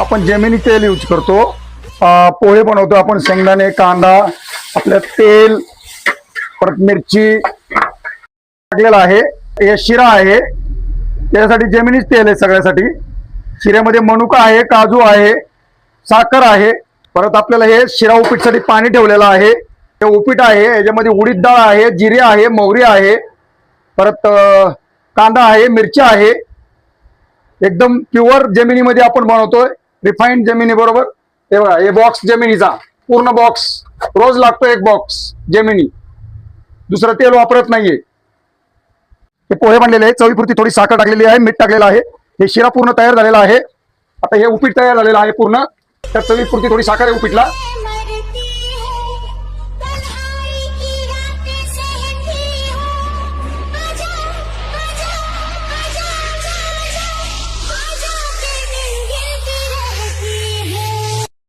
आपण जेमिनी तेल यूज करतो। पोहे बनवतो आपण, शेंगदाणे, कांदा, आपलं तेल, परत मिरची टाकलेला आहे। हे शिरा आहे, त्यासाठी जेमिनीच तेल आहे सगळ्यासाठी। शिऱ्यामध्ये मनुका आहे, काजू आहे, साखर आहे, परत आपल्याला हे शिरा उपीटसाठी पाणी ठेवलेलं आहे। हे उपीट आहे, याच्यामध्ये उडीद डाळ आहे, जिरे आहे, मोहरी आहे, परत कांदा आहे, मिरची आहे। एकदम प्युअर जेमिनीमध्ये आपण बनवतोय, रिफाइंड जेमिनी बरोबर। हे बघा, हे बॉक्स जेमिनीचा पूर्ण बॉक्स रोज लागतो, एक बॉक्स जेमिनी, दुसरं तेल वापरत नाहीये। हे पोहे बनलेले आहे, चवीपुरती थोडी साखर टाकलेली आहे, मीठ टाकलेलं आहे। हे शिरा पूर्ण तयार झालेला आहे। आता हे उपीट तयार झालेलं आहे पूर्ण, त्या चवीपुरती थोडी साखर आहे उपीटला।